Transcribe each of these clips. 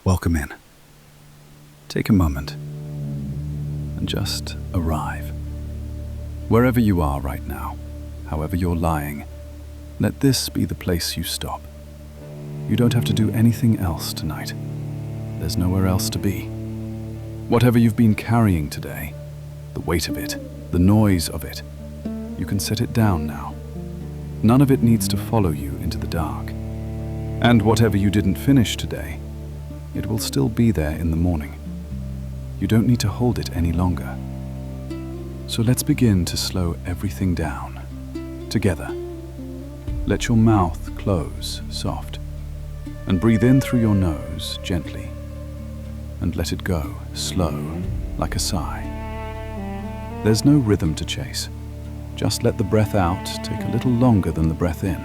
Welcome in. Take a moment and just arrive. Wherever you are right now, however you're lying, let this be the place you stop. You don't have to do anything else tonight. There's nowhere else to be. Whatever you've been carrying today, the weight of it, the noise of it, you can set it down now. None of it needs to follow you into the dark. And whatever you didn't finish today, it will still be there in the morning. You don't need to hold it any longer. So let's begin to slow everything down. Together. Let your mouth close soft, and breathe in through your nose gently, and let it go slow, like a sigh. There's no rhythm to chase. Just let the breath out take a little longer than the breath in.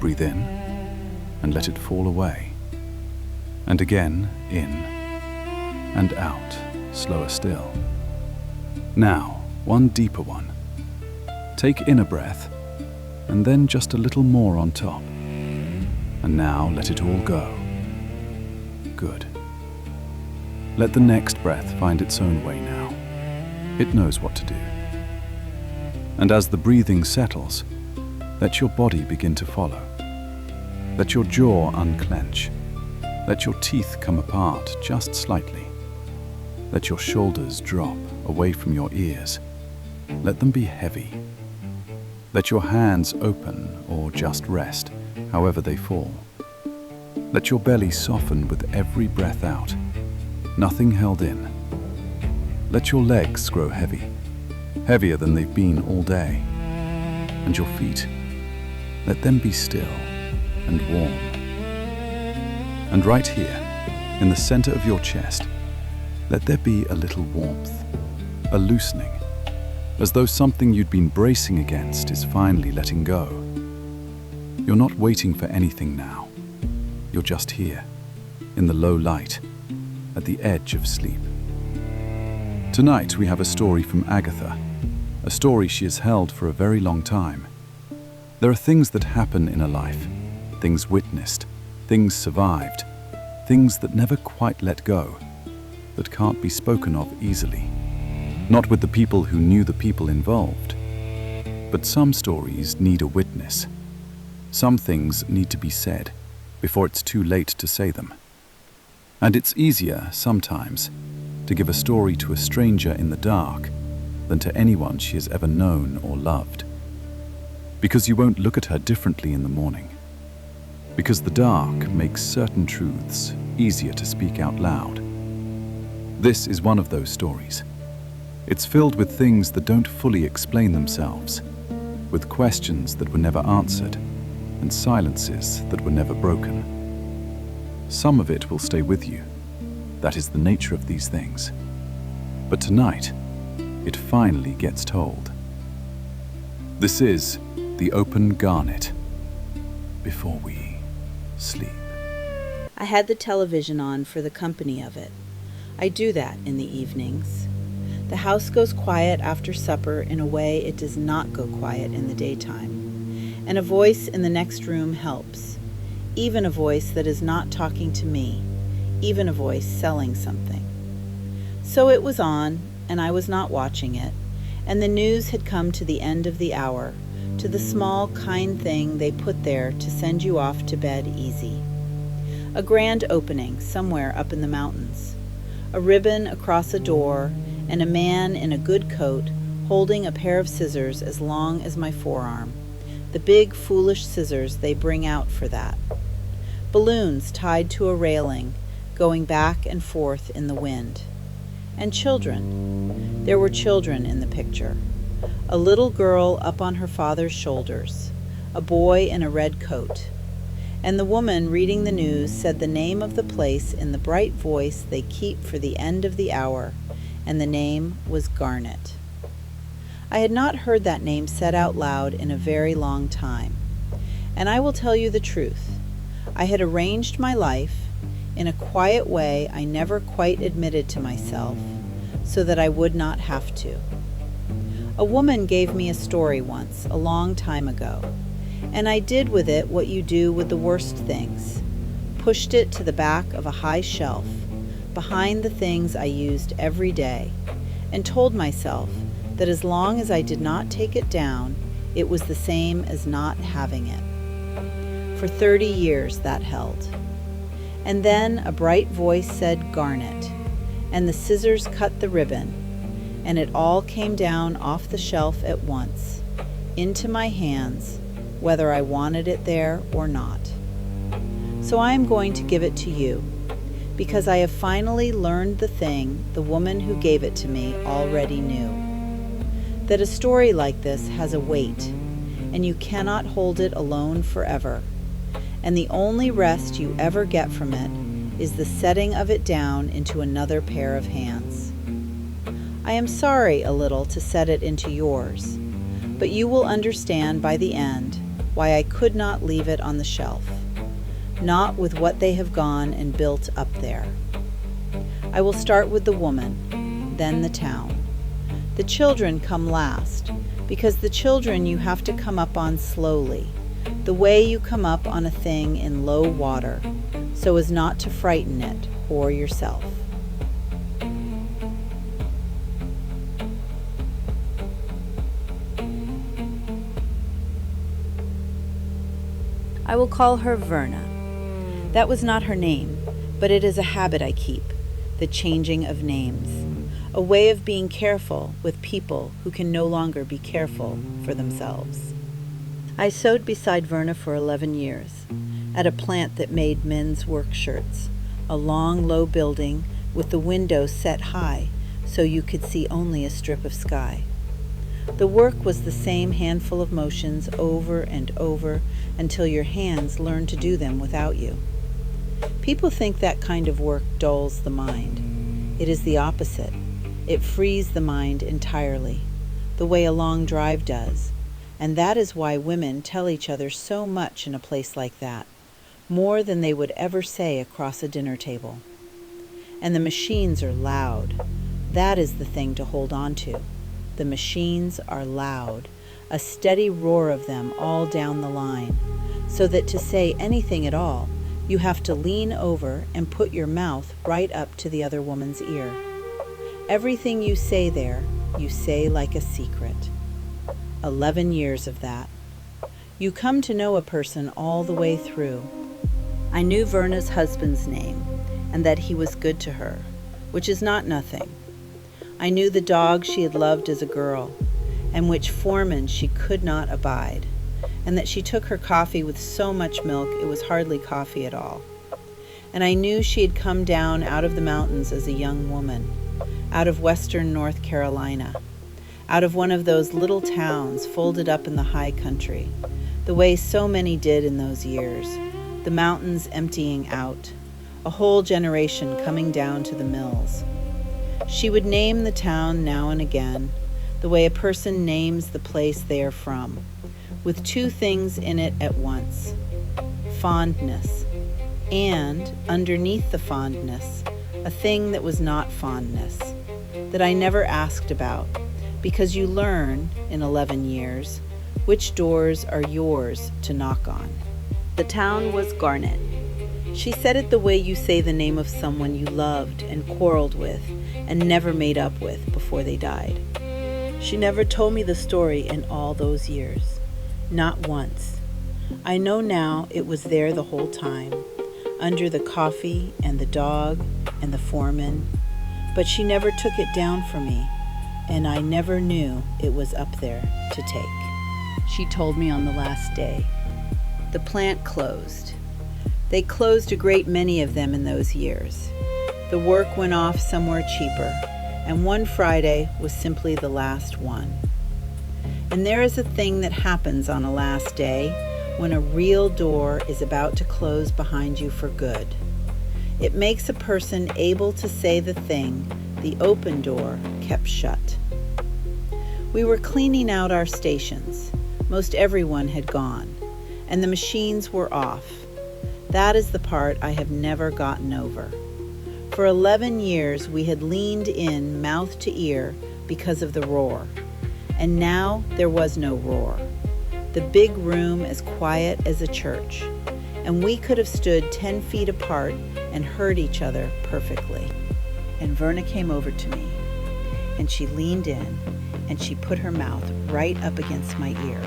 Breathe in, and let it fall away. And again, in and out, slower still. Now, one deeper one. Take in a breath, and then just a little more on top. And now let it all go. Good. Let the next breath find its own way now. It knows what to do. And as the breathing settles, let your body begin to follow. Let your jaw unclench. Let your teeth come apart just slightly. Let your shoulders drop away from your ears. Let them be heavy. Let your hands open or just rest, however they fall. Let your belly soften with every breath out, nothing held in. Let your legs grow heavy, heavier than they've been all day. And your feet, let them be still and warm. And right here, in the center of your chest, let there be a little warmth, a loosening, as though something you'd been bracing against is finally letting go. You're not waiting for anything now. You're just here, in the low light, at the edge of sleep. Tonight we have a story from Agatha, a story she has held for a very long time. There are things that happen in a life, things witnessed, things survived, things that never quite let go, that can't be spoken of easily. Not with the people who knew the people involved. But some stories need a witness. Some things need to be said before it's too late to say them. And it's easier, sometimes, to give a story to a stranger in the dark than to anyone she has ever known or loved. Because you won't look at her differently in the morning. Because the dark makes certain truths easier to speak out loud. This is one of those stories. It's filled with things that don't fully explain themselves, with questions that were never answered, and silences that were never broken. Some of it will stay with you. That is the nature of these things. But tonight, it finally gets told. This is the open Garnet. Before we sleep. I had the television on for the company of it. I do that in the evenings. The house goes quiet after supper in a way it does not go quiet in the daytime. And a voice in the next room helps. Even a voice that is not talking to me. Even a voice selling something. So it was on, and I was not watching it. And the news had come to the end of the hour, to the small, kind thing they put there to send you off to bed easy. A grand opening somewhere up in the mountains. A ribbon across a door, and a man in a good coat holding a pair of scissors as long as my forearm. The big, foolish scissors they bring out for that. Balloons tied to a railing, going back and forth in the wind. And children. There were children in the picture. A little girl up on her father's shoulders, a boy in a red coat. And the woman reading the news said the name of the place in the bright voice they keep for the end of the hour, and the name was Garnet. I had not heard that name said out loud in a very long time. And I will tell you the truth. I had arranged my life, in a quiet way I never quite admitted to myself, so that I would not have to. A woman gave me a story once, a long time ago, and I did with it what you do with the worst things. pushed it to the back of a high shelf, behind the things I used every day, and told myself that as long as I did not take it down, it was the same as not having it. For 30 years that held. And then a bright voice said Garnet, and the scissors cut the ribbon, and it all came down off the shelf at once, into my hands, whether I wanted it there or not. So I am going to give it to you, because I have finally learned the thing the woman who gave it to me already knew. That a story like this has a weight, and you cannot hold it alone forever, and the only rest you ever get from it is the setting of it down into another pair of hands. I am sorry a little to set it into yours, but you will understand by the end why I could not leave it on the shelf, not with what they have gone and built up there. I will start with the woman, then the town. The children come last, because the children you have to come up on slowly, the way you come up on a thing in low water, so as not to frighten it or yourself. I will call her Verna. That was not her name, but it is a habit I keep, the changing of names, a way of being careful with people who can no longer be careful for themselves. I sewed beside Verna for 11 years, at a plant that made men's work shirts, a long, low building with the windows set high so you could see only a strip of sky. The work was the same handful of motions over and over until your hands learned to do them without you. People think that kind of work dulls the mind. It is the opposite. It frees the mind entirely, the way a long drive does, and that is why women tell each other so much in a place like that, more than they would ever say across a dinner table. And the machines are loud. That is the thing to hold on to. The machines are loud, a steady roar of them all down the line, so that to say anything at all, you have to lean over and put your mouth right up to the other woman's ear. Everything you say there, you say like a secret. 11 years of that. You come to know a person all the way through. I knew Verna's husband's name, and that he was good to her, which is not nothing. I knew the dog she had loved as a girl, and which foreman she could not abide, and that she took her coffee with so much milk it was hardly coffee at all. And I knew she had come down out of the mountains as a young woman, out of western North Carolina, out of one of those little towns folded up in the high country, the way so many did in those years, the mountains emptying out, a whole generation coming down to the mills. She would name the town now and again, the way a person names the place they are from, with two things in it at once: fondness, and, underneath the fondness, a thing that was not fondness, that I never asked about, because you learn, in 11 years, which doors are yours to knock on. The town was Garnet. She said it the way you say the name of someone you loved and quarreled with and never made up with before they died. She never told me the story in all those years. Not once. I know now it was there the whole time, under the coffee and the dog and the foreman, but she never took it down for me, and I never knew it was up there to take. She told me on the last day. The plant closed. They closed a great many of them in those years. The work went off somewhere cheaper, and one Friday was simply the last one. And there is a thing that happens on a last day when a real door is about to close behind you for good. It makes a person able to say the thing the open door kept shut. We were cleaning out our stations. Most everyone had gone, and the machines were off. That is the part I have never gotten over. For 11 years we had leaned in mouth to ear because of the roar, and now there was no roar. The big room as quiet as a church, and we could have stood 10 feet apart and heard each other perfectly. And Verna came over to me, and she leaned in, and she put her mouth right up against my ear,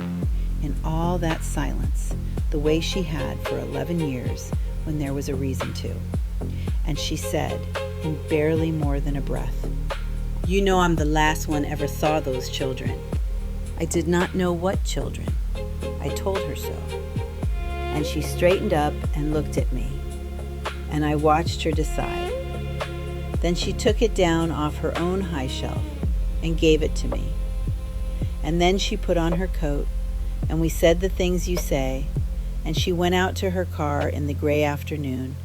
in all that silence, the way she had for 11 years when there was a reason to. And she said, in barely more than a breath, "You know I'm the last one ever saw those children." I did not know what children. I told her so. And she straightened up and looked at me, and I watched her decide. Then she took it down off her own high shelf and gave it to me. And then she put on her coat, and we said the things you say, and she went out to her car in the gray afternoon,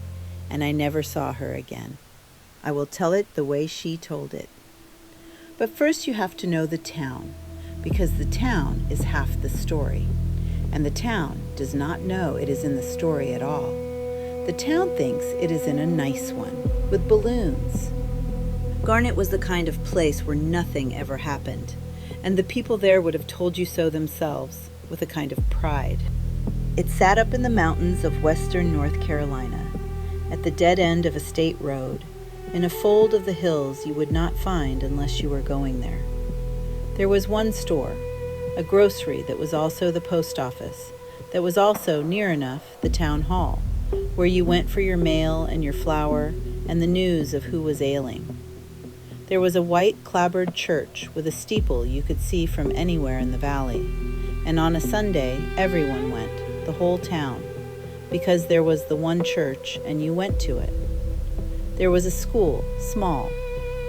and I never saw her again. I will tell it the way she told it. But first you have to know the town, because the town is half the story, and the town does not know it is in the story at all. The town thinks it is in a nice one, with balloons. Garnet was the kind of place where nothing ever happened, and the people there would have told you so themselves, with a kind of pride. It sat up in the mountains of western North Carolina, at the dead end of a state road, in a fold of the hills you would not find unless you were going there. There was one store, a grocery that was also the post office, that was also, near enough, the town hall, where you went for your mail and your flour and the news of who was ailing. There was a white clapboard church with a steeple you could see from anywhere in the valley, and on a Sunday everyone went, the whole town, because there was the one church and you went to it. There was a school, small,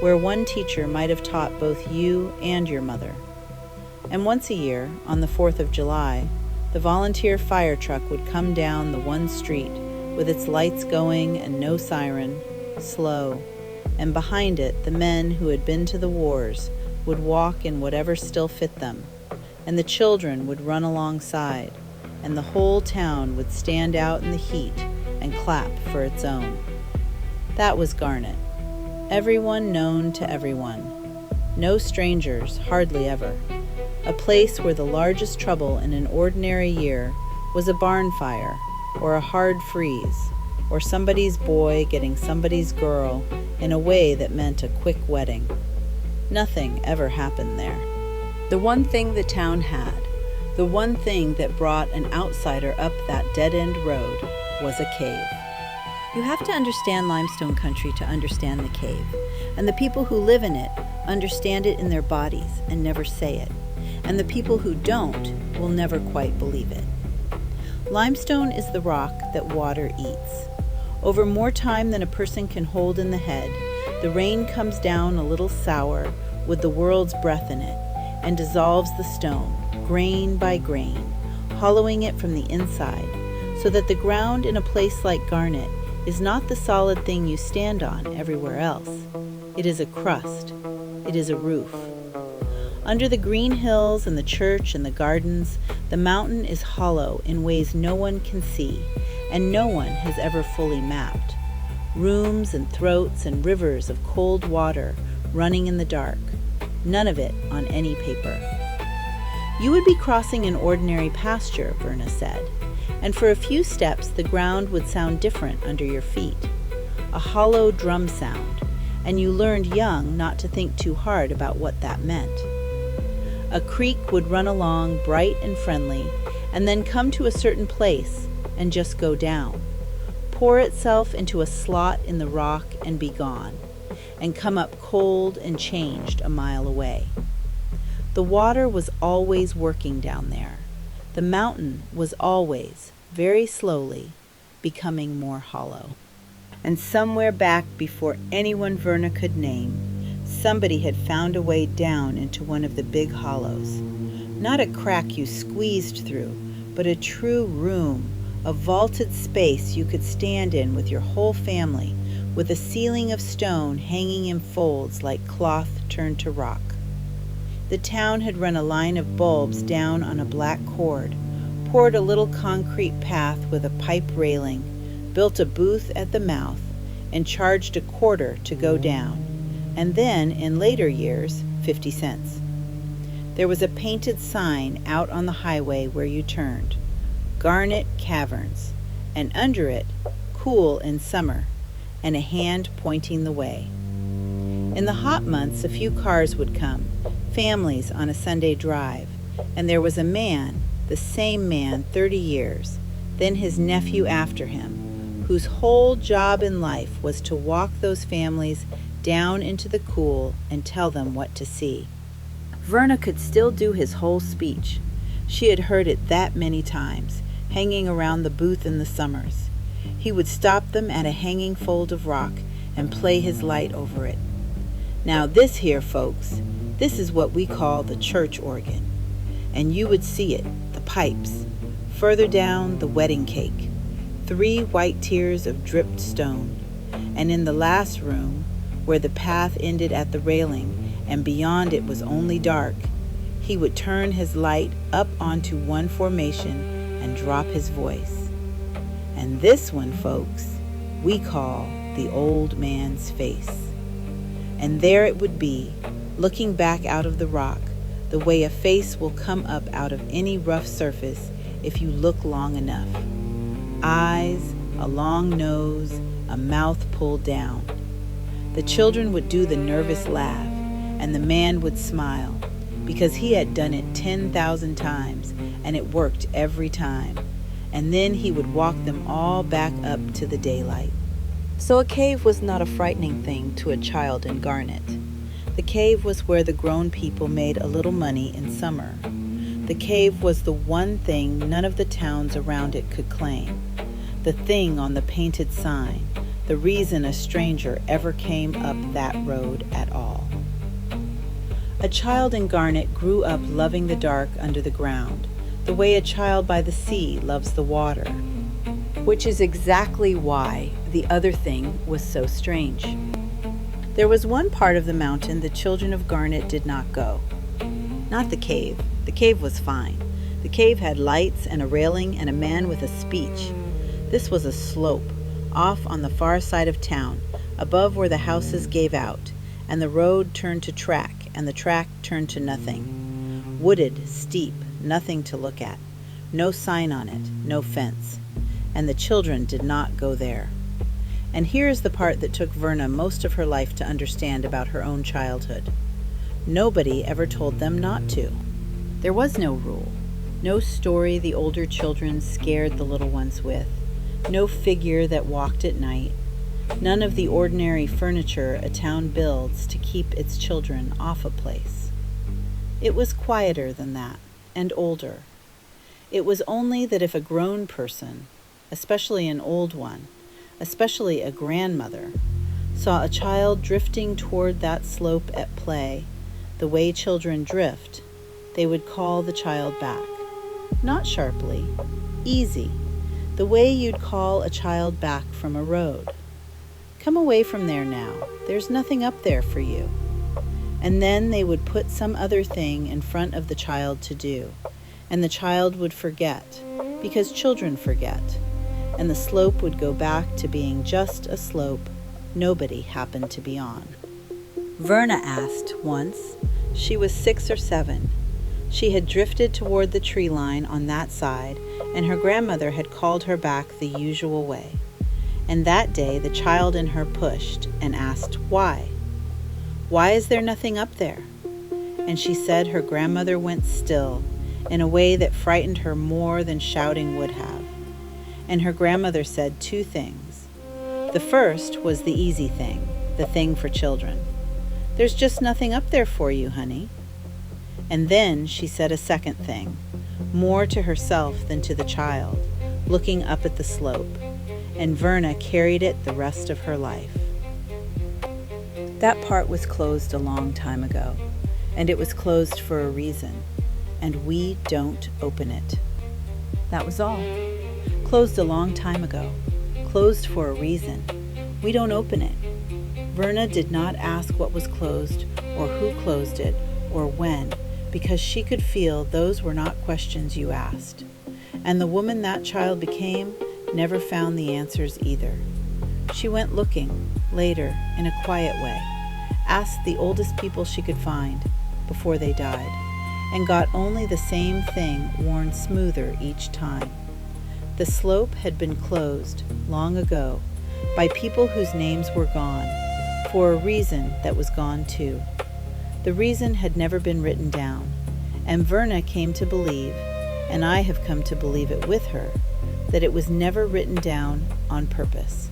where one teacher might have taught both you and your mother. And once a year, on the 4th of July, the volunteer fire truck would come down the one street with its lights going and no siren, slow, and behind it the men who had been to the wars would walk in whatever still fit them, and the children would run alongside, and the whole town would stand out in the heat and clap for its own. That was Garnet. Everyone known to everyone. No strangers, hardly ever. A place where the largest trouble in an ordinary year was a barn fire, or a hard freeze, or somebody's boy getting somebody's girl in a way that meant a quick wedding. Nothing ever happened there. The one thing the town had, the one thing that brought an outsider up that dead-end road, was a cave. You have to understand limestone country to understand the cave, and the people who live in it understand it in their bodies and never say it, and the people who don't will never quite believe it. Limestone is the rock that water eats. Over more time than a person can hold in the head, the rain comes down a little sour with the world's breath in it, and dissolves the stone, grain by grain, hollowing it from the inside, so that the ground in a place like Garnet is not the solid thing you stand on everywhere else. It is a crust. It is a roof. Under the green hills and the church and the gardens, the mountain is hollow in ways no one can see, and no one has ever fully mapped. Rooms and throats and rivers of cold water running in the dark, none of it on any paper. You would be crossing an ordinary pasture, Verna said, and for a few steps the ground would sound different under your feet, a hollow drum sound, and you learned young not to think too hard about what that meant. A creek would run along bright and friendly, and then come to a certain place and just go down, pour itself into a slot in the rock and be gone, and come up cold and changed a mile away. The water was always working down there. The mountain was always, very slowly, becoming more hollow. And somewhere back before anyone Verna could name, somebody had found a way down into one of the big hollows. Not a crack you squeezed through, but a true room, a vaulted space you could stand in with your whole family, with a ceiling of stone hanging in folds like cloth turned to rock. The town had run a line of bulbs down on a black cord, poured a little concrete path with a pipe railing, built a booth at the mouth, and charged a quarter to go down, and then, in later years, 50 cents. There was a painted sign out on the highway where you turned, Garnet Caverns, and under it, cool in summer, and a hand pointing the way. In the hot months, a few cars would come, families on a Sunday drive, and there was a man, the same man 30 years, then his nephew after him, whose whole job in life was to walk those families down into the cool and tell them what to see. Verna could still do his whole speech. She had heard it that many times, hanging around the booth in the summers. He would stop them at a hanging fold of rock and play his light over it. Now this here, folks, this is what we call the church organ. And you would see it, the pipes. Further down, the wedding cake. 3 white tiers of dripped stone. And in the last room, where the path ended at the railing and beyond it was only dark, he would turn his light up onto one formation and drop his voice. And this one, folks, we call the old man's face. And there it would be, looking back out of the rock, the way a face will come up out of any rough surface if you look long enough. Eyes, a long nose, a mouth pulled down. The children would do the nervous laugh, and the man would smile, because he had done it 10,000 times, and it worked every time. And then he would walk them all back up to the daylight. So a cave was not a frightening thing to a child in Garnet. The cave was where the grown people made a little money in summer. The cave was the one thing none of the towns around it could claim. The thing on the painted sign, the reason a stranger ever came up that road at all. A child in Garnet grew up loving the dark under the ground, the way a child by the sea loves the water, which is exactly why the other thing was so strange. There was one part of the mountain the children of Garnet did not go. Not the cave. The cave was fine. The cave had lights and a railing and a man with a speech. This was a slope, off on the far side of town, above where the houses gave out, and the road turned to track, and the track turned to nothing. Wooded, steep, nothing to look at. No sign on it, no fence. And the children did not go there. And here is the part that took Verna most of her life to understand about her own childhood. Nobody ever told them not to. There was no rule, no story the older children scared the little ones with, no figure that walked at night, none of the ordinary furniture a town builds to keep its children off a place. It was quieter than that, and older. It was only that if a grown person, especially an old one, especially a grandmother, saw a child drifting toward that slope at play, the way children drift, they would call the child back. Not sharply, easy, the way you'd call a child back from a road. Come away from there now, there's nothing up there for you. And then they would put some other thing in front of the child to do, and the child would forget, because children forget, and the slope would go back to being just a slope nobody happened to be on. Verna asked once. She was 6 or 7. She had drifted toward the tree line on that side, and her grandmother had called her back the usual way. And that day the child in her pushed and asked why. Why is there nothing up there? And she said her grandmother went still in a way that frightened her more than shouting would have. And her grandmother said 2 things. The first was the easy thing, the thing for children. There's just nothing up there for you, honey. And then she said a second thing, more to herself than to the child, looking up at the slope, and Verna carried it the rest of her life. That part was closed a long time ago, and it was closed for a reason, and we don't open it. That was all. Closed a long time ago, closed for a reason. We don't open it. Verna did not ask what was closed, or who closed it, or when, because she could feel those were not questions you asked. And the woman that child became never found the answers either. She went looking, later, in a quiet way, asked the oldest people she could find, before they died, and got only the same thing worn smoother each time. The slope had been closed long ago by people whose names were gone, for a reason that was gone too. The reason had never been written down, and Verna came to believe, and I have come to believe it with her, that it was never written down on purpose.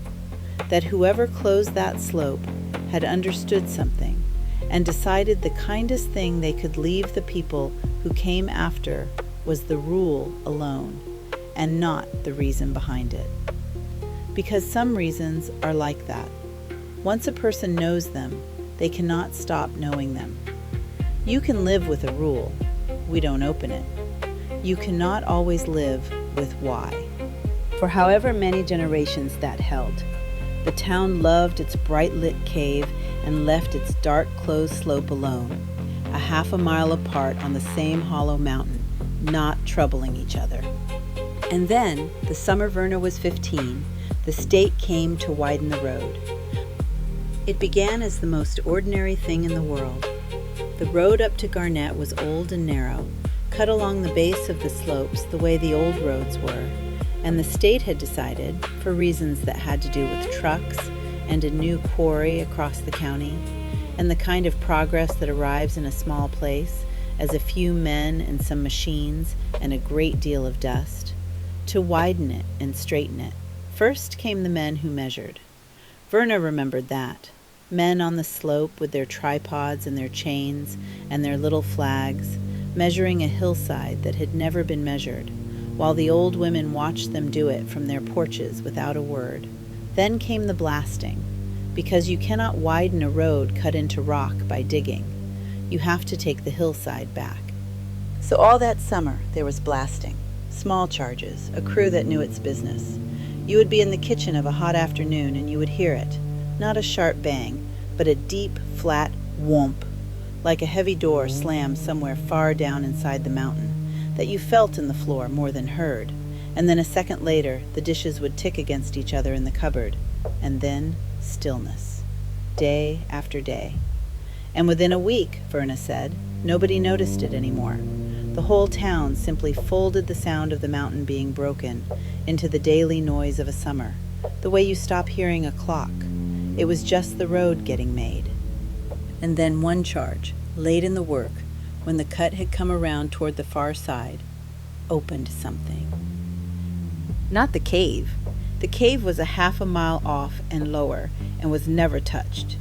That whoever closed that slope had understood something and decided the kindest thing they could leave the people who came after was the rule alone, and not the reason behind it. Because some reasons are like that. Once a person knows them, they cannot stop knowing them. You can live with a rule. We don't open it. You cannot always live with why. For however many generations that held, the town loved its bright-lit cave and left its dark closed slope alone, a half a mile apart on the same hollow mountain, not troubling each other. And then, the summer Verna was 15, the state came to widen the road. It began as the most ordinary thing in the world. The road up to Garnet was old and narrow, cut along the base of the slopes the way the old roads were, and the state had decided, for reasons that had to do with trucks and a new quarry across the county, and the kind of progress that arrives in a small place, as a few men and some machines and a great deal of dust, to widen it and straighten it. First came the men who measured. Verna remembered that. Men on the slope with their tripods and their chains and their little flags, measuring a hillside that had never been measured, while the old women watched them do it from their porches without a word. Then came the blasting, because you cannot widen a road cut into rock by digging. You have to take the hillside back. So all that summer there was blasting, small charges, a crew that knew its business. You would be in the kitchen of a hot afternoon and you would hear it, not a sharp bang, but a deep, flat whomp, like a heavy door slammed somewhere far down inside the mountain, that you felt in the floor more than heard, and then a second later the dishes would tick against each other in the cupboard, and then stillness, day after day. And within a week, Verna said, nobody noticed it anymore. The whole town simply folded the sound of the mountain being broken into the daily noise of a summer, the way you stop hearing a clock. It was just the road getting made. And then one charge, late in the work, when the cut had come around toward the far side, opened something. Not the cave. The cave was a half a mile off and lower and was never touched.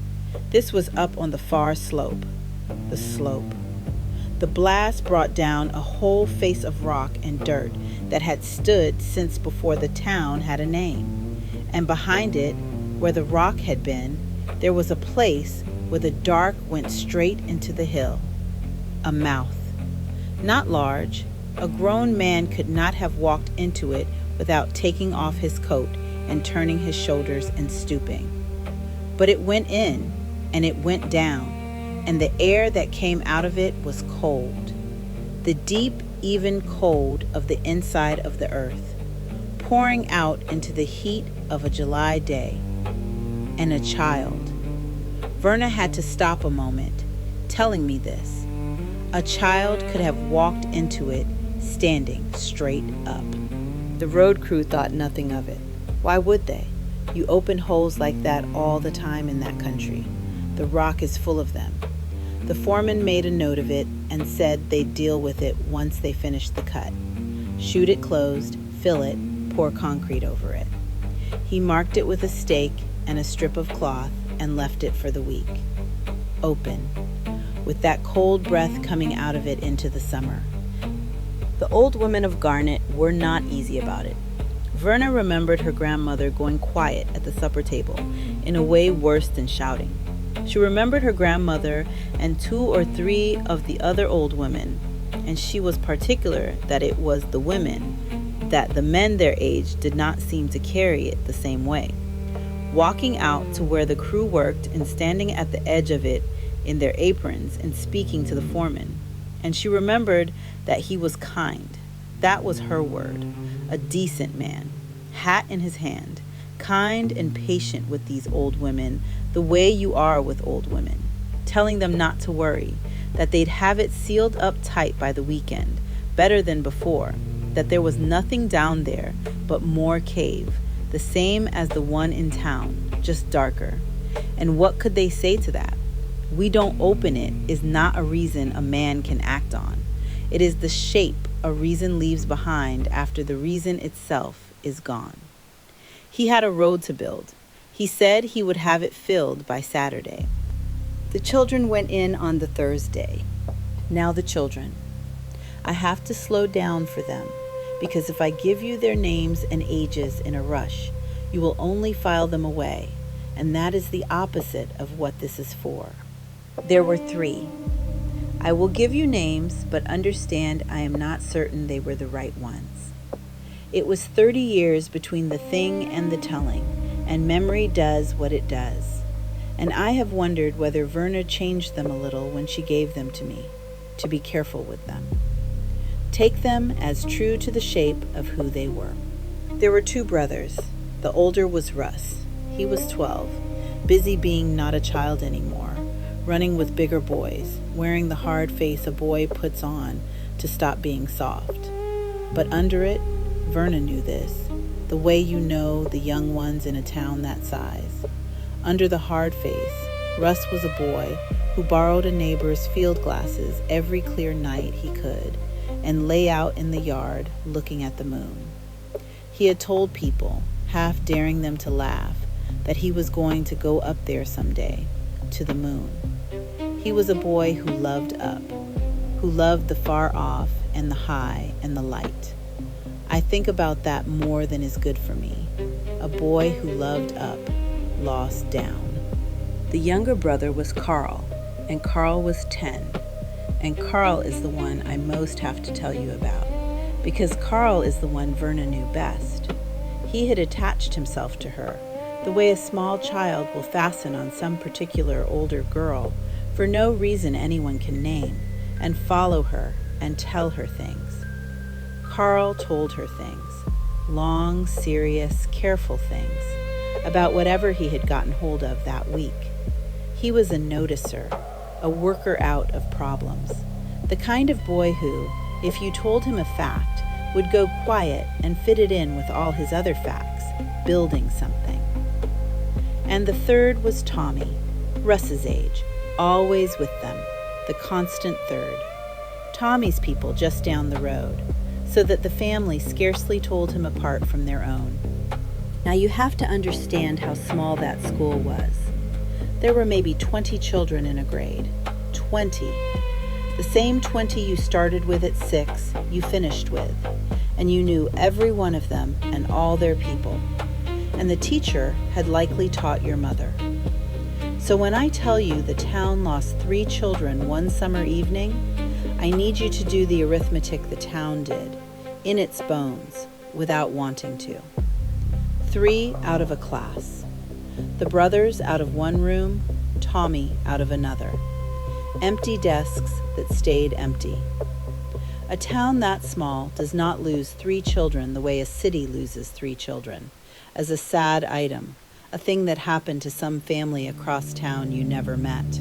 This was up on the far slope. The slope. The blast brought down a whole face of rock and dirt that had stood since before the town had a name. And behind it, where the rock had been, there was a place where the dark went straight into the hill. A mouth. Not large. A grown man could not have walked into it without taking off his coat and turning his shoulders and stooping. But it went in, and it went down, and the air that came out of it was cold. The deep, even cold of the inside of the earth, pouring out into the heat of a July day. And a child. Verna had to stop a moment, telling me this. A child could have walked into it standing straight up. The road crew thought nothing of it. Why would they? You open holes like that all the time in that country. The rock is full of them. The foreman made a note of it and said they'd deal with it once they finished the cut. Shoot it closed, fill it, pour concrete over it. He marked it with a stake and a strip of cloth and left it for the week. Open, with that cold breath coming out of it into the summer. The old women of Garnet were not easy about it. Verna remembered her grandmother going quiet at the supper table in a way worse than shouting. She remembered her grandmother and 2 or 3 of the other old women, and she was particular that it was the women, that the men their age did not seem to carry it the same way. Walking out to where the crew worked and standing at the edge of it in their aprons and speaking to the foreman. And she remembered that he was kind. That was her word. A decent man, hat in his hand, kind and patient with these old women, the way you are with old women, telling them not to worry, that they'd have it sealed up tight by the weekend, better than before, that there was nothing down there but more cave, the same as the one in town, just darker. And what could they say to that? We don't open it is not a reason a man can act on. It is the shape a reason leaves behind after the reason itself is gone. He had a road to build. He said he would have it filled by Saturday. The children went in on the Thursday. Now the children. I have to slow down for them, because if I give you their names and ages in a rush, you will only file them away, and that is the opposite of what this is for. There were 3. I will give you names, but understand I am not certain they were the right ones. It was 30 years between the thing and the telling, and memory does what it does. And I have wondered whether Verna changed them a little when she gave them to me, to be careful with them. Take them as true to the shape of who they were. There were 2 brothers. The older was Russ. He was 12, busy being not a child anymore, running with bigger boys, wearing the hard face a boy puts on to stop being soft. But under it, Verna knew this, the way you know the young ones in a town that size. Under the hard face, Russ was a boy who borrowed a neighbor's field glasses every clear night he could and lay out in the yard looking at the moon. He had told people, half daring them to laugh, that he was going to go up there someday, to the moon. He was a boy who loved up, who loved the far off and the high and the light. I think about that more than is good for me. A boy who loved up, lost down. The younger brother was Carl, and Carl was 10. And Carl is the one I most have to tell you about, because Carl is the one Verna knew best. He had attached himself to her, the way a small child will fasten on some particular older girl for no reason anyone can name, and follow her and tell her things. Carl told her things, long, serious, careful things, about whatever he had gotten hold of that week. He was a noticer, a worker out of problems, the kind of boy who, if you told him a fact, would go quiet and fit it in with all his other facts, building something. And the third was Tommy, Russ's age, always with them, the constant third. Tommy's people just down the road, so that the family scarcely told him apart from their own. Now you have to understand how small that school was. There were maybe 20 children in a grade. 20. The same 20 you started with at 6, you finished with, and you knew every one of them and all their people. And the teacher had likely taught your mother. So when I tell you the town lost 3 children one summer evening, I need you to do the arithmetic the town did, in its bones, without wanting to. 3 out of a class. The brothers out of one room, Tommy out of another. Empty desks that stayed empty. A town that small does not lose 3 children the way a city loses 3 children, as a sad item, a thing that happened to some family across town you never met.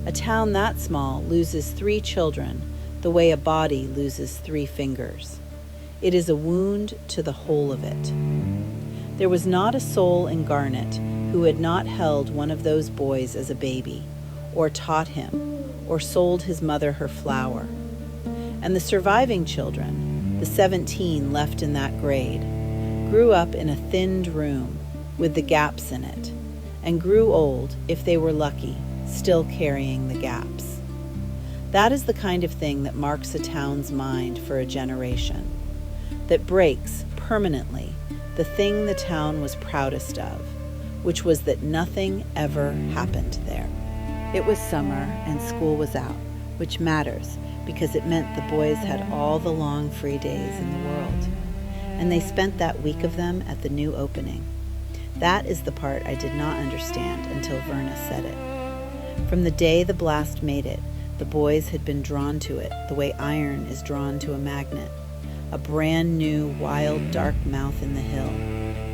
A town that small loses 3 children the way a body loses 3 fingers. It is a wound to the whole of it. There was not a soul in Garnet who had not held one of those boys as a baby, or taught him, or sold his mother her flour. And the surviving children, the 17 left in that grade, grew up in a thinned room with the gaps in it, and grew old, if they were lucky, still carrying the gaps. That is the kind of thing that marks a town's mind for a generation, that breaks permanently the thing the town was proudest of, which was that nothing ever happened there. It was summer and school was out, which matters because it meant the boys had all the long free days in the world. And they spent that week of them at the new opening. That is the part I did not understand until Verna said it. From the day the blast made it, the boys had been drawn to it the way iron is drawn to a magnet. A brand new, wild, dark mouth in the hill.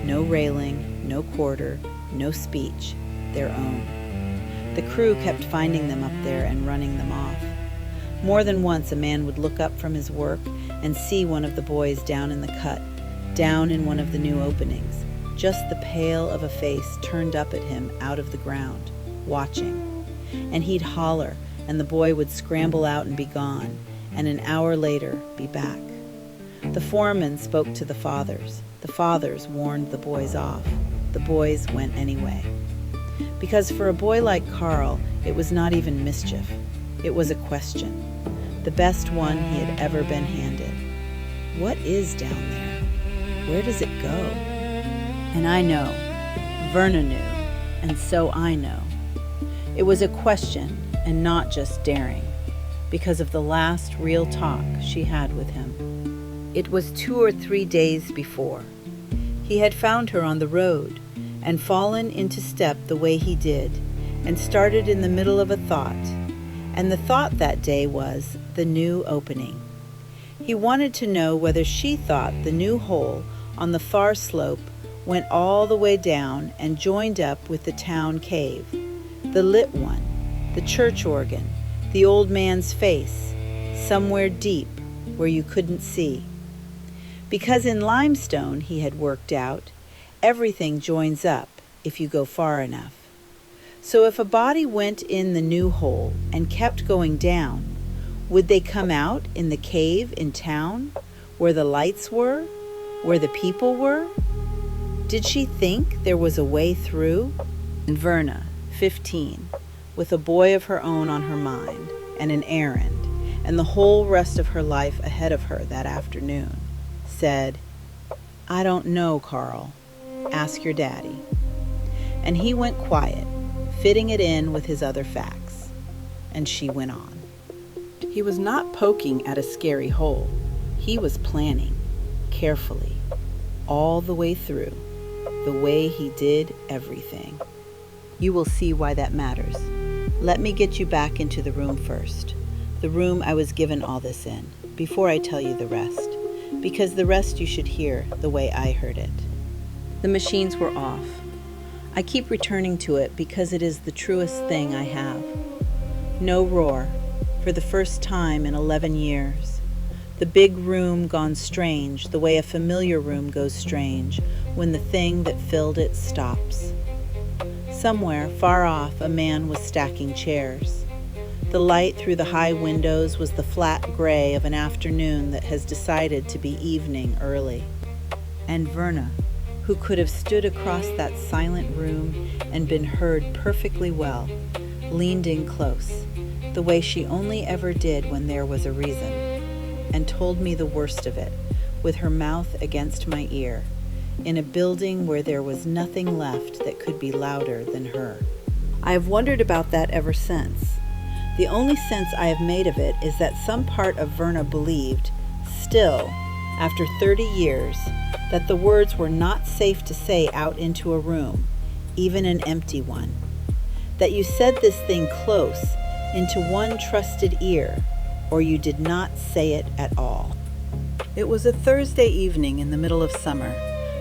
No railing, no quarter, no speech, their own. The crew kept finding them up there and running them off. More than once a man would look up from his work and see one of the boys down in the cut, down in one of the new openings, just the pale of a face turned up at him out of the ground, watching. And he'd holler, and the boy would scramble out and be gone, and an hour later be back. The foreman spoke to the fathers. The fathers warned the boys off. The boys went anyway. Because for a boy like Carl, it was not even mischief. It was a question, the best one he had ever been handed. What is down there? Where does it go? And I know, Verna knew, and so I know. It was a question and not just daring, because of the last real talk she had with him. It was 2 or 3 days before. He had found her on the road and fallen into step the way he did, and started in the middle of a thought. And the thought that day was the new opening. He wanted to know whether she thought the new hole on the far slope went all the way down and joined up with the town cave, the lit one, the church organ, the old man's face, somewhere deep where you couldn't see. Because in limestone, he had worked out, everything joins up if you go far enough. So if a body went in the new hole and kept going down, would they come out in the cave in town, where the lights were, where the people were? Did she think there was a way through? And Verna, 15, with a boy of her own on her mind, and an errand, and the whole rest of her life ahead of her that afternoon, said, "I don't know, Carl. Ask your daddy." And he went quiet, fitting it in with his other facts. And she went on. He was not poking at a scary hole. He was planning, carefully, all the way through, the way he did everything. You will see why that matters. Let me get you back into the room first, the room I was given all this in, before I tell you the rest, because the rest you should hear the way I heard it. The machines were off. I keep returning to it because it is the truest thing I have. No roar, for the first time in 11 years. The big room gone strange, the way a familiar room goes strange when the thing that filled it stops. Somewhere, far off, a man was stacking chairs. The light through the high windows was the flat gray of an afternoon that has decided to be evening early. And Verna, who could have stood across that silent room and been heard perfectly well, leaned in close, the way she only ever did when there was a reason, and told me the worst of it, with her mouth against my ear, in a building where there was nothing left that could be louder than her. I have wondered about that ever since. The only sense I have made of it is that some part of Verna believed, still, after 30 years, that the words were not safe to say out into a room, even an empty one. That you said this thing close, into one trusted ear, or you did not say it at all. It was a Thursday evening in the middle of summer,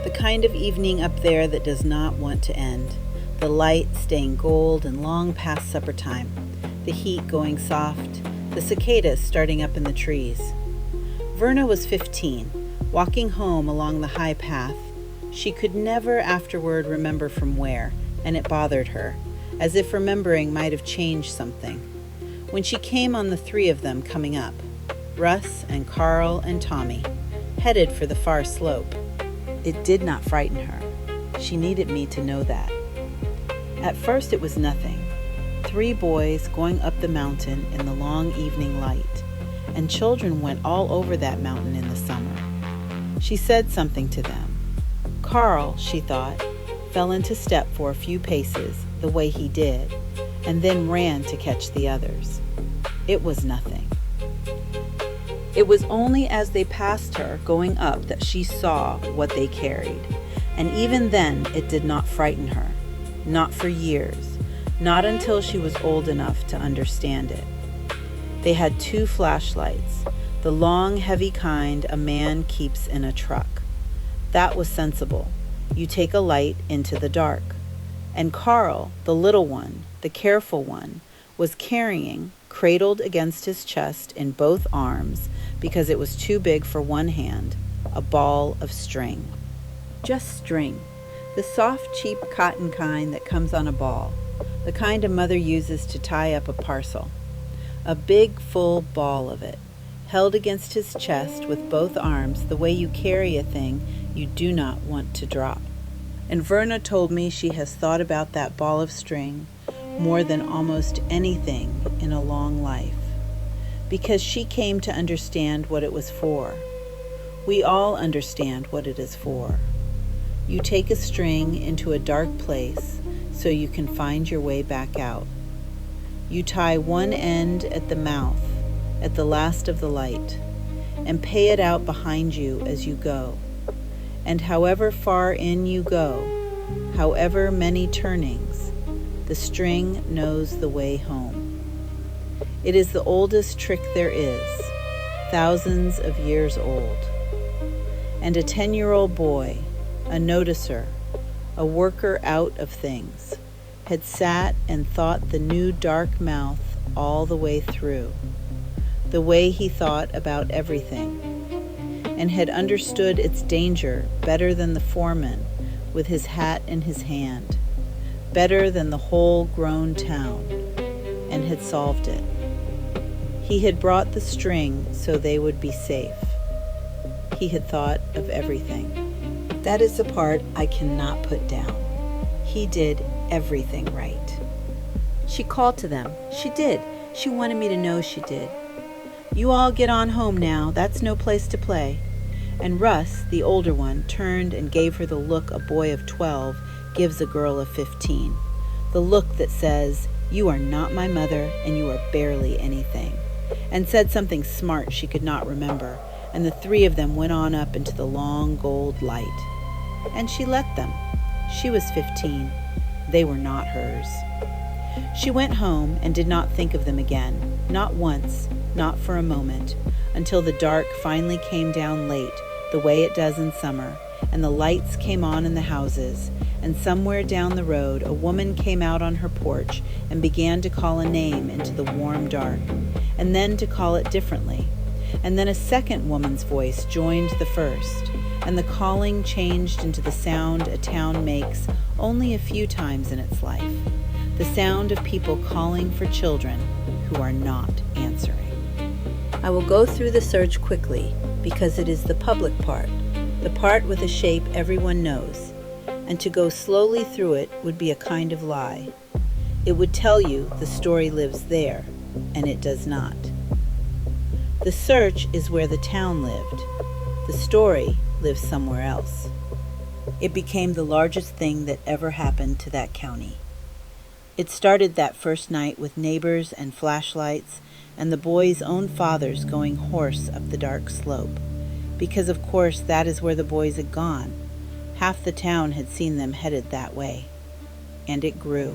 the kind of evening up there that does not want to end, the light staying gold and long past supper time, the heat going soft, the cicadas starting up in the trees. Verna was 15, walking home along the high path. She could never afterward remember from where, and it bothered her, as if remembering might have changed something. When she came on the 3 of them coming up, Russ and Carl and Tommy, headed for the far slope. It did not frighten her. She needed me to know that. At first it was nothing. 3 boys going up the mountain in the long evening light, and children went all over that mountain in the summer. She said something to them. Carl, she thought, fell into step for a few paces, the way he did, and then ran to catch the others. It was nothing. It was only as they passed her going up that she saw what they carried, and even then it did not frighten her, not for years, not until she was old enough to understand it. They had 2 flashlights, the long, heavy kind a man keeps in a truck. That was sensible. You take a light into the dark. And Carl, the little one, the careful one, was carrying, cradled against his chest in both arms, because it was too big for one hand, a ball of string. Just string, the soft, cheap cotton kind that comes on a ball, the kind a mother uses to tie up a parcel. A big, full ball of it, held against his chest with both arms the way you carry a thing you do not want to drop. And Verna told me she has thought about that ball of string more than almost anything in a long life, because she came to understand what it was for. We all understand what it is for. You take a string into a dark place so you can find your way back out. You tie one end at the mouth, at the last of the light, and pay it out behind you as you go. And however far in you go, however many turnings, the string knows the way home. It is the oldest trick there is, thousands of years old. And a 10-year-old boy, a noticer, a worker out of things, had sat and thought the new dark mouth all the way through, the way he thought about everything, and had understood its danger better than the foreman with his hat in his hand, better than the whole grown town, and had solved it. He had brought the string so they would be safe. He had thought of everything. That is the part I cannot put down. He did everything right. She called to them. She did. She wanted me to know she did. You all get on home now. That's no place to play. And Russ, the older one, turned and gave her the look a boy of 12 gives a girl of 15. The look that says, "You are not my mother, and you are barely anything," and said something smart she could not remember, and the three of them went on up into the long gold light. And she let them. She was 15. They were not hers. She went home and did not think of them again, not once, not for a moment, until the dark finally came down late, the way it does in summer, and the lights came on in the houses, and somewhere down the road a woman came out on her porch and began to call a name into the warm dark, and then to call it differently, and then a second woman's voice joined the first, and the calling changed into the sound a town makes only a few times in its life, the sound of people calling for children who are not answering. I will go through the search quickly because it is the public part, the part with a shape everyone knows, and to go slowly through it would be a kind of lie. It would tell you the story lives there, and it does not. The search is where the town lived. The story lives somewhere else. It became the largest thing that ever happened to that county. It started that first night with neighbors and flashlights and the boys' own fathers going hoarse up the dark slope, because of course that is where the boys had gone. Half the town had seen them headed that way. And it grew.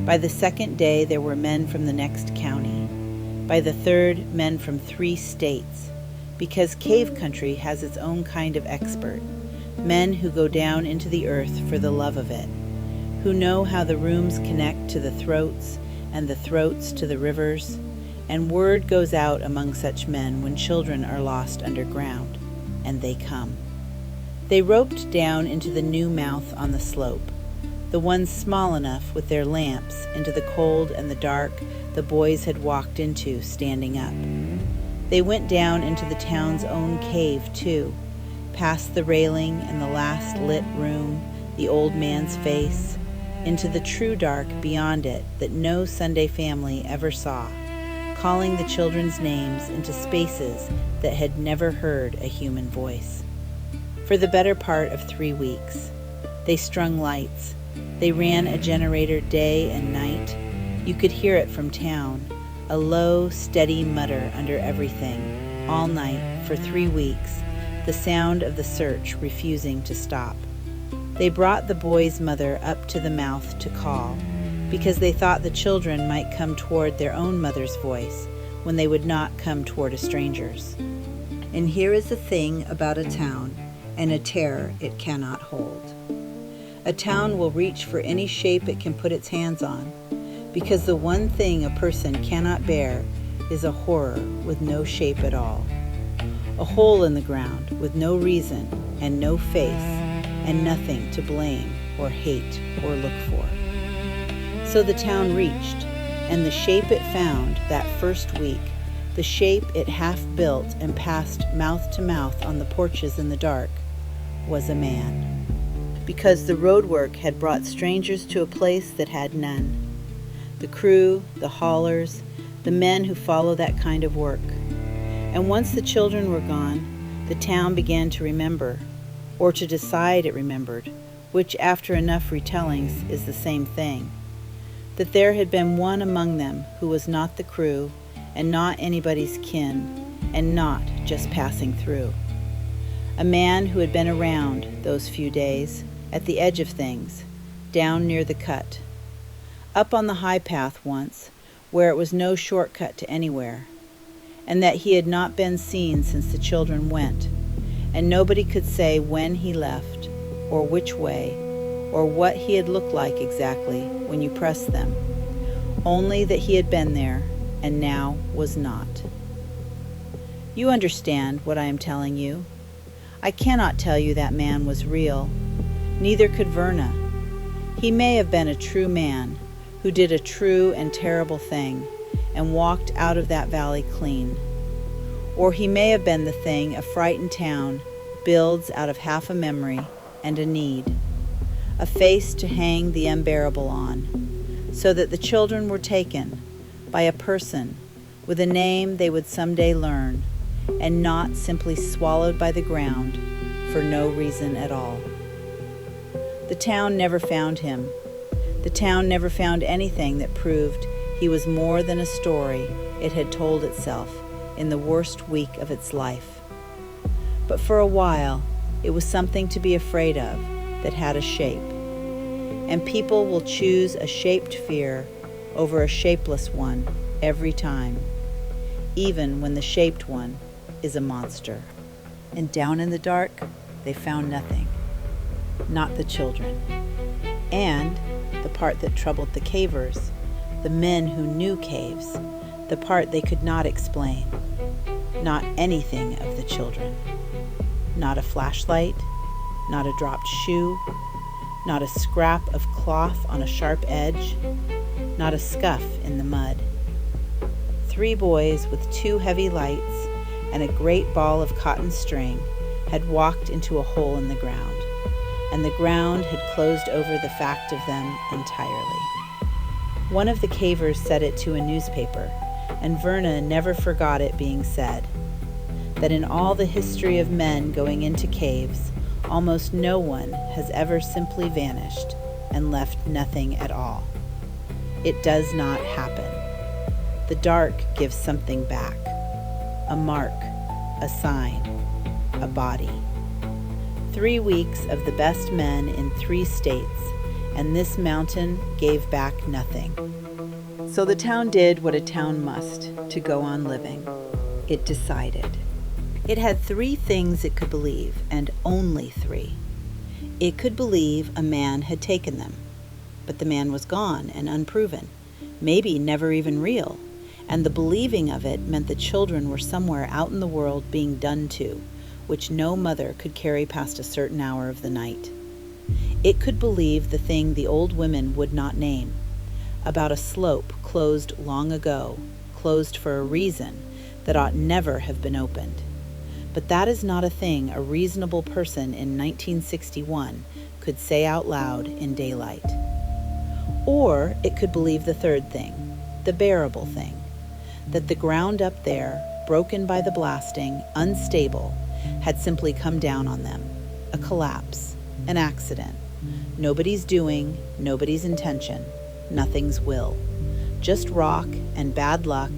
By the second day there were men from the next county. By the third, men from 3 states, because cave country has its own kind of expert, men who go down into the earth for the love of it, who know how the rooms connect to the throats and the throats to the rivers, and word goes out among such men when children are lost underground, and they come. They roped down into the new mouth on the slope, the ones small enough with their lamps into the cold and the dark the boys had walked into standing up. They went down into the town's own cave, too, past the railing and the last lit room, the old man's face, into the true dark beyond it that no Sunday family ever saw, calling the children's names into spaces that had never heard a human voice. For the better part of 3 weeks, they strung lights. They ran a generator day and night. You could hear it from town, a low, steady mutter under everything, all night, for 3 weeks, the sound of the search refusing to stop. They brought the boy's mother up to the mouth to call, because they thought the children might come toward their own mother's voice when they would not come toward a stranger's. And here is the thing about a town, and a terror it cannot hold. A town will reach for any shape it can put its hands on, because the one thing a person cannot bear is a horror with no shape at all. a hole in the ground with no reason and no face and nothing to blame or hate or look for. So the town reached, and the shape it found that first week, the shape it half built and passed mouth to mouth on the porches in the dark, was a man. Because the roadwork had brought strangers to a place that had none. The crew, the haulers, the men who follow that kind of work. And once the children were gone, the town began to remember, or to decide it remembered, which after enough retellings is the same thing, that there had been one among them who was not the crew and not anybody's kin and not just passing through. A man who had been around those few days, at the edge of things, down near the cut, up on the high path once, where it was no shortcut to anywhere, and that he had not been seen since the children went, and nobody could say when he left, or which way, or what he had looked like exactly when you pressed them, only that he had been there and now was not. You understand what I am telling you. I cannot tell you that man was real, neither could Verna. He may have been a true man who did a true and terrible thing and walked out of that valley clean. Or he may have been the thing a frightened town builds out of half a memory and a need, a face to hang the unbearable on, so that the children were taken by a person with a name they would someday learn, and not simply swallowed by the ground for no reason at all. The town never found him. The town never found anything that proved he was more than a story it had told itself in the worst week of its life. But for a while, it was something to be afraid of that had a shape. And people will choose a shaped fear over a shapeless one every time, even when the shaped one is a monster. And down in the dark, they found nothing. Not the children. And the part that troubled the cavers, the men who knew caves, the part they could not explain. Not anything of the children. Not a flashlight, not a dropped shoe, not a scrap of cloth on a sharp edge, not a scuff in the mud. 3 boys with 2 heavy lights and a great ball of cotton string had walked into a hole in the ground, and the ground had closed over the fact of them entirely. One of the cavers said it to a newspaper, and Verna never forgot it being said, that in all the history of men going into caves, almost no one has ever simply vanished and left nothing at all. It does not happen. The dark gives something back, a mark, a sign, a body. 3 weeks of the best men in 3 states, and this mountain gave back nothing. So the town did what a town must to go on living. It decided. It had 3 things it could believe, and only 3. It could believe a man had taken them, but the man was gone and unproven, maybe never even real, and the believing of it meant the children were somewhere out in the world being done to, which no mother could carry past a certain hour of the night. It could believe the thing the old women would not name, about a slope closed long ago, closed for a reason that ought never have been opened. But that is not a thing a reasonable person in 1961 could say out loud in daylight. Or it could believe the third thing, the bearable thing, that the ground up there, broken by the blasting, unstable, had simply come down on them, a collapse, an accident, nobody's doing, nobody's intention, nothing's will, just rock and bad luck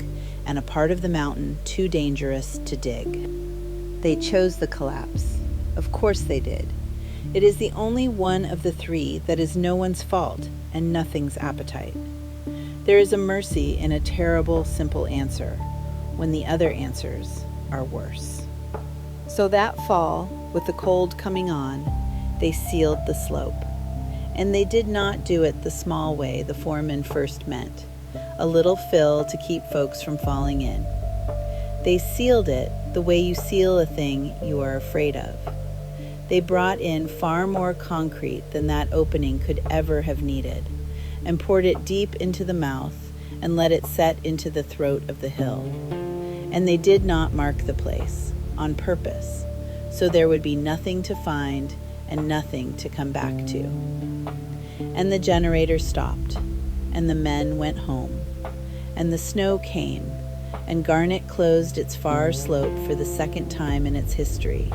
and a part of the mountain too dangerous to dig. They chose the collapse. Of course they did. It is the only one of the 3 that is no one's fault and nothing's appetite. There is a mercy in a terrible, simple answer when the other answers are worse. So that fall, with the cold coming on, they sealed the slope. And they did not do it the small way the foreman first meant, a little fill to keep folks from falling in. They sealed it the way you seal a thing you are afraid of. They brought in far more concrete than that opening could ever have needed, and poured it deep into the mouth and let it set into the throat of the hill. And they did not mark the place, on purpose, so there would be nothing to find and nothing to come back to. And the generator stopped, and the men went home, and the snow came, and Garnet closed its far slope for the second time in its history.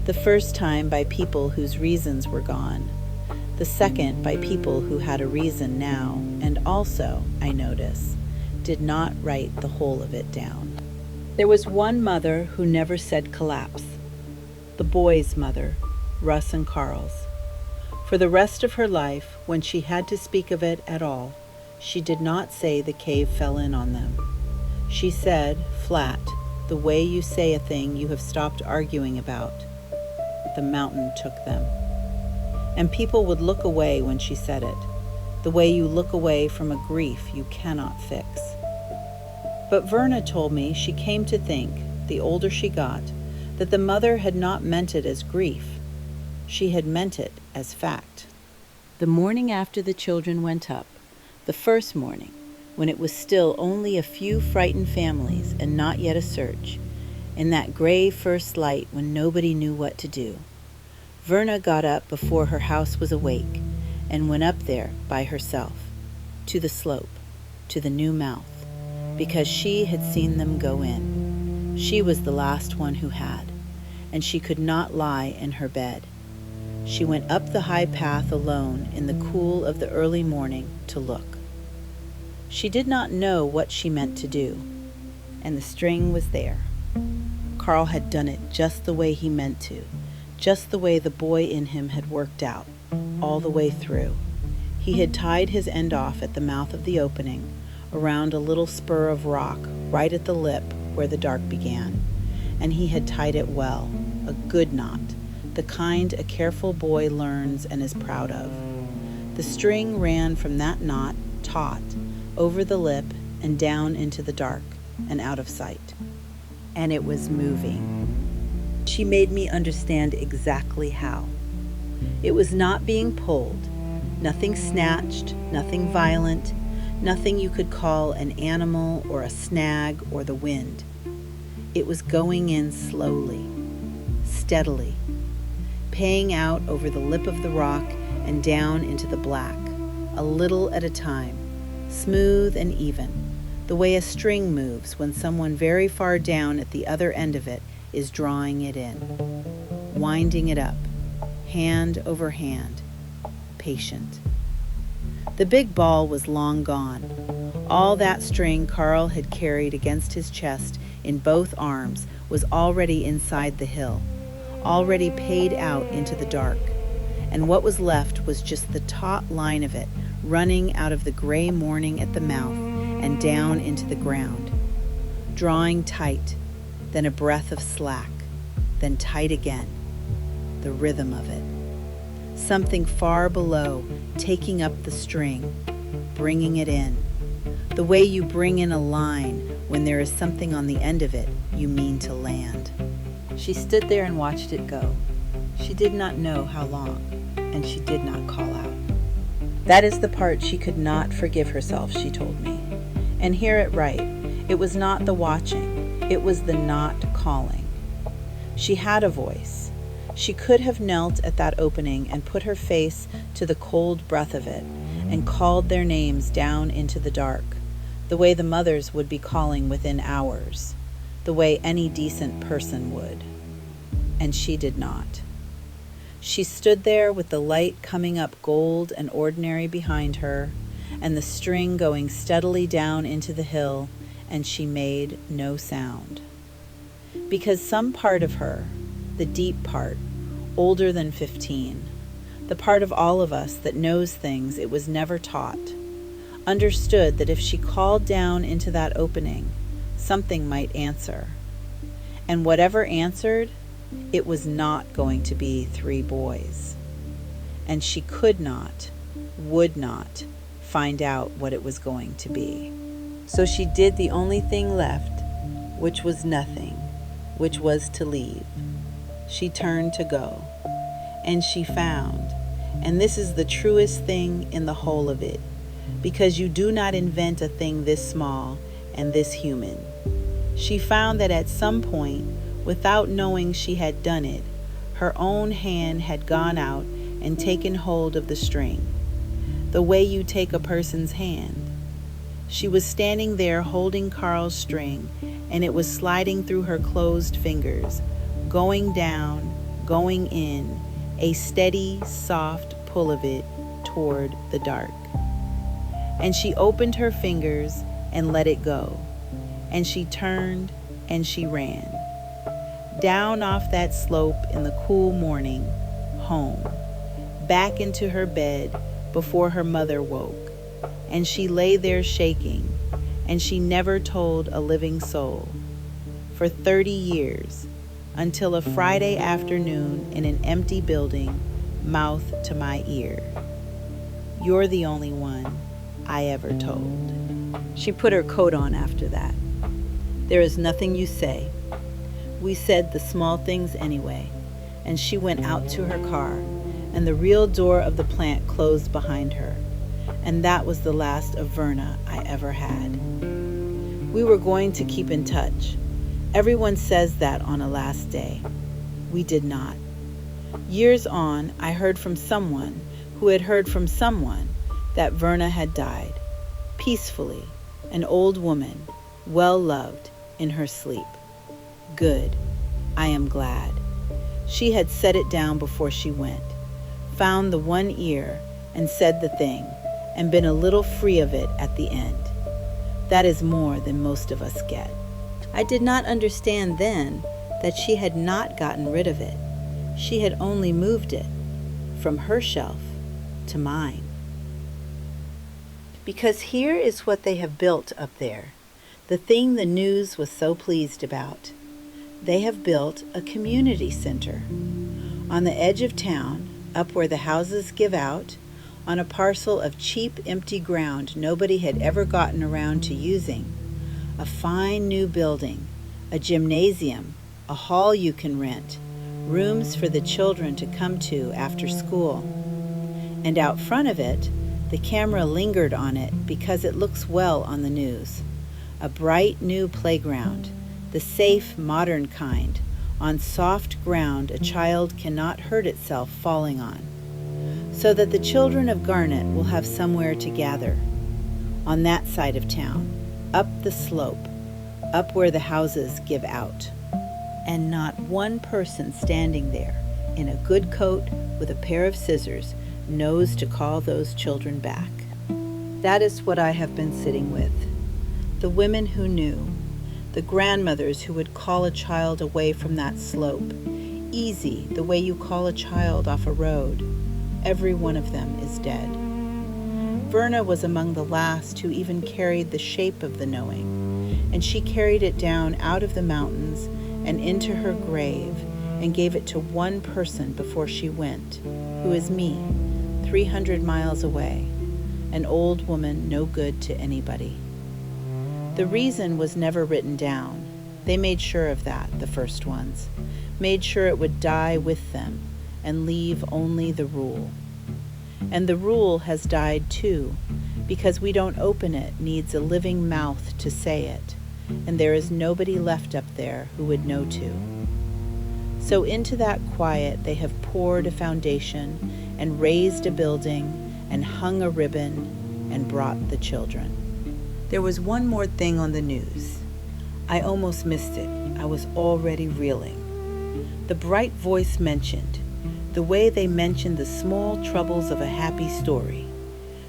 The first time by people whose reasons were gone, the second by people who had a reason now, and also, I notice, did not write the whole of it down. There was one mother who never said collapse, the boy's mother, Russ and Carl's. For the rest of her life, when she had to speak of it at all, she did not say the cave fell in on them. She said, flat, the way you say a thing you have stopped arguing about. The mountain took them. And people would look away when she said it, the way you look away from a grief you cannot fix. But Verna told me she came to think, the older she got, that the mother had not meant it as grief. She had meant it as fact. The morning after the children went up, the first morning, when it was still only a few frightened families and not yet a search, in that gray first light when nobody knew what to do, Verna got up before her house was awake and went up there by herself, to the slope, to the new mouth, because she had seen them go in. She was the last one who had, and she could not lie in her bed. She went up the high path alone in the cool of the early morning to look. She did not know what she meant to do, and the string was there. Carl had done it just the way he meant to, just the way the boy in him had worked out, all the way through. He had tied his end off at the mouth of the opening, around a little spur of rock right at the lip where the dark began, and he had tied it well, a good knot, the kind a careful boy learns and is proud of. The string ran from that knot, taut, over the lip and down into the dark and out of sight. And it was moving. She made me understand exactly how. It was not being pulled, nothing snatched, nothing violent, nothing you could call an animal or a snag or the wind. It was going in slowly, steadily, paying out over the lip of the rock and down into the black, a little at a time, smooth and even, the way a string moves when someone very far down at the other end of it is drawing it in, winding it up, hand over hand, patient. The big ball was long gone. All that string Carl had carried against his chest in both arms was already inside the hill, already paid out into the dark, and what was left was just the taut line of it running out of the gray morning at the mouth and down into the ground, drawing tight, then a breath of slack, then tight again, the rhythm of it. Something far below taking up the string, bringing it in, the way you bring in a line when there is something on the end of it you mean to land. She stood there and watched it go. She did not know how long, and she did not call out. That is the part she could not forgive herself, she told me. And hear it right, it was not the watching, it was the not calling. She had a voice. She could have knelt at that opening and put her face to the cold breath of it and called their names down into the dark, the way the mothers would be calling within hours, the way any decent person would. And she did not. She stood there with the light coming up gold and ordinary behind her, and the string going steadily down into the hill, and she made no sound. Because some part of her, the deep part, older than 15, the part of all of us that knows things it was never taught, understood that if she called down into that opening, something might answer. And whatever answered, it was not going to be 3 boys. And she could not, would not, find out what it was going to be. So she did the only thing left, which was nothing, which was to leave. She turned to go, and she found, and this is the truest thing in the whole of it, because you do not invent a thing this small and this human. She found that at some point, without knowing she had done it, her own hand had gone out and taken hold of the string, the way you take a person's hand. She was standing there holding Carl's string, and it was sliding through her closed fingers, going down, going in, a steady, soft pull of it toward the dark. And she opened her fingers and let it go, and she turned and she ran. Down off that slope in the cool morning, home, back into her bed before her mother woke. And she lay there shaking, and she never told a living soul. For 30 years, until a Friday afternoon in an empty building, mouth to my ear. You're the only one I ever told. She put her coat on after that. There is nothing you say. We said the small things anyway, and she went out to her car, and the real door of the plant closed behind her. And that was the last of Verna I ever had. We were going to keep in touch. Everyone says that on a last day. We did not. Years on, I heard from someone who had heard from someone that Verna had died, peacefully, an old woman, well loved, in her sleep. Good. I am glad. She had set it down before she went, found the one ear, and said the thing, and been a little free of it at the end. That is more than most of us get. I did not understand then that she had not gotten rid of it. She had only moved it from her shelf to mine. Because here is what they have built up there, the thing the news was so pleased about. They have built a community center on the edge of town, up where the houses give out, on a parcel of cheap, empty ground nobody had ever gotten around to using. A fine new building, a gymnasium, a hall you can rent, rooms for the children to come to after school. And out front of it, the camera lingered on it because it looks well on the news. A bright new playground, the safe, modern kind, on soft ground a child cannot hurt itself falling on, so that the children of Garnet will have somewhere to gather. On that side of town, up the slope, up where the houses give out. And not one person standing there, in a good coat with a pair of scissors, knows to call those children back. That is what I have been sitting with. The women who knew, the grandmothers who would call a child away from that slope, easy, the way you call a child off a road. Every one of them is dead. Verna was among the last who even carried the shape of the knowing, and she carried it down out of the mountains and into her grave and gave it to one person before she went, who is me, 300 miles away, an old woman no good to anybody. The reason was never written down. They made sure of that, the first ones, made sure it would die with them and leave only the rule. And the rule has died too, because we don't open it needs a living mouth to say it, and there is nobody left up there who would know to. So into that quiet they have poured a foundation and raised a building and hung a ribbon and brought the children. There was one more thing on the news. I almost missed it. I was already reeling. The bright voice mentioned, the way they mentioned the small troubles of a happy story,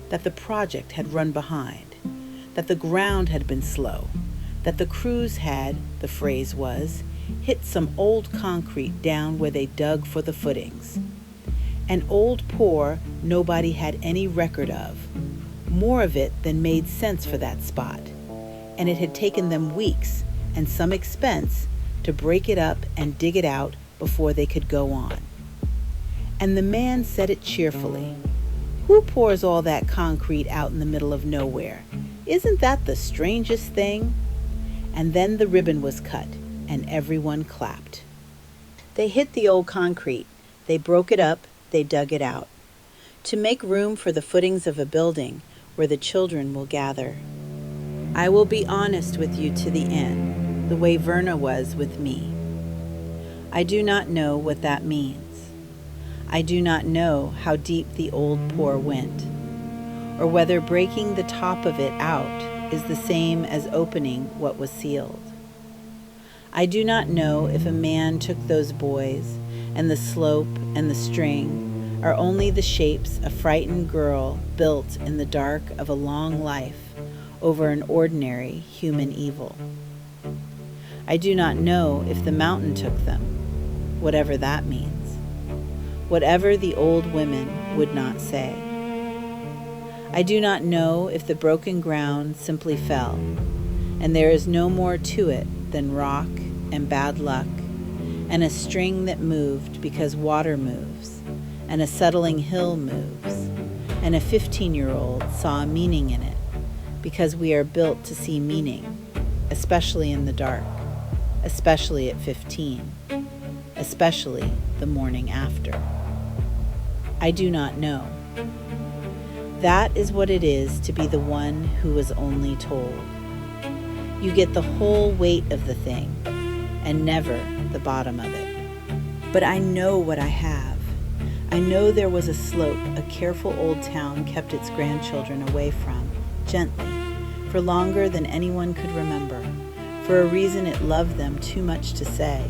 that the project had run behind, that the ground had been slow, that the crews had, the phrase was, hit some old concrete down where they dug for the footings. An old pour nobody had any record of, more of it than made sense for that spot, and it had taken them weeks and some expense to break it up and dig it out before they could go on. And the man said it cheerfully. Who pours all that concrete out in the middle of nowhere? Isn't that the strangest thing? And then the ribbon was cut, and everyone clapped. They hit the old concrete. They broke it up. They dug it out, to make room for the footings of a building where the children will gather. I will be honest with you to the end, the way Verna was with me. I do not know what that means. I do not know how deep the old pour went, or whether breaking the top of it out is the same as opening what was sealed. I do not know if a man took those boys, and the slope and the string are only the shapes a frightened girl built in the dark of a long life over an ordinary human evil. I do not know if the mountain took them, whatever that means, whatever the old women would not say. I do not know if the broken ground simply fell, and there is no more to it than rock and bad luck, and a string that moved because water moves, and a settling hill moves, and a 15-year-old saw a meaning in it, because we are built to see meaning, especially in the dark, especially at 15, especially the morning after. I do not know. That is what it is to be the one who was only told. You get the whole weight of the thing, and never the bottom of it. But I know what I have. I know there was a slope a careful old town kept its grandchildren away from, gently, for longer than anyone could remember, for a reason it loved them too much to say.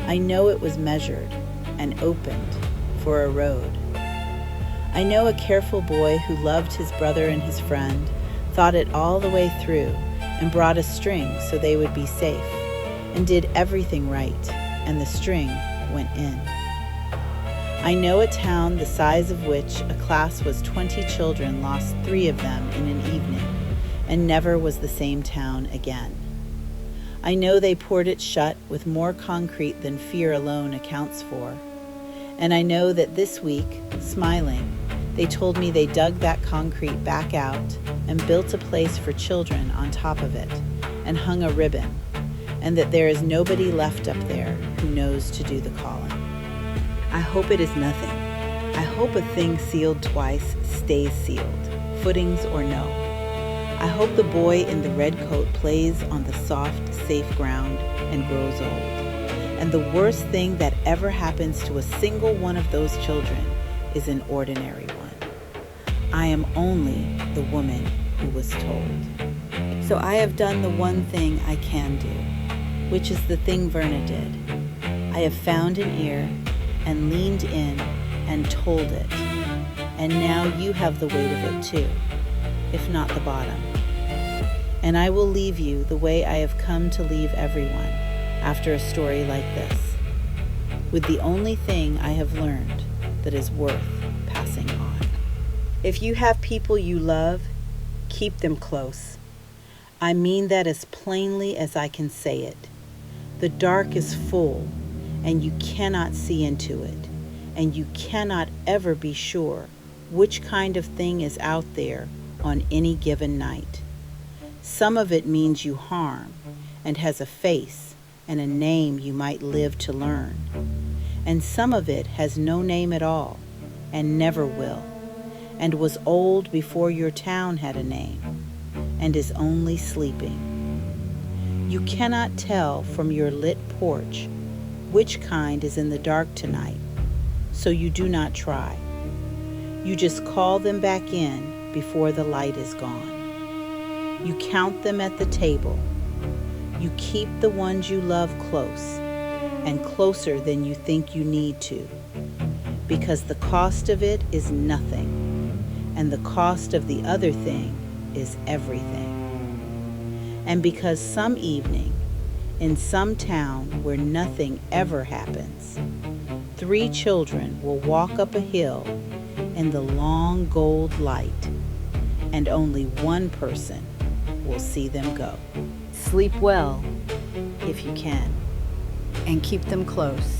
I know it was measured and opened for a road. I know a careful boy who loved his brother and his friend, thought it all the way through, and brought a string so they would be safe, and did everything right, and the string went in. I know a town the size of which a class was 20 children lost 3 of them in an evening, and never was the same town again. I know they poured it shut with more concrete than fear alone accounts for. And I know that this week, smiling, they told me they dug that concrete back out and built a place for children on top of it and hung a ribbon, and that there is nobody left up there who knows to do the calling. I hope it is nothing. I hope a thing sealed twice stays sealed, footings or no. I hope the boy in the red coat plays on the soft, safe ground and grows old. And the worst thing that ever happens to a single one of those children is an ordinary one. I am only the woman who was told. So I have done the one thing I can do, which is the thing Verna did. I have found an ear and leaned in and told it. And now you have the weight of it too, if not the bottom. And I will leave you the way I have come to leave everyone after a story like this, with the only thing I have learned that is worth passing on. If you have people you love, keep them close. I mean that as plainly as I can say it. The dark is full, and you cannot see into it, and you cannot ever be sure which kind of thing is out there on any given night. Some of it means you harm, and has a face and a name you might live to learn. And some of it has no name at all, and never will, and was old before your town had a name, and is only sleeping. You cannot tell from your lit porch which kind is in the dark tonight, so you do not try. You just call them back in before the light is gone. You count them at the table. You keep the ones you love close, and closer than you think you need to, because the cost of it is nothing, and the cost of the other thing is everything. And because some evening, in some town where nothing ever happens, 3 children will walk up a hill in the long gold light, and only one person will see them go. Sleep well, if you can, and keep them close.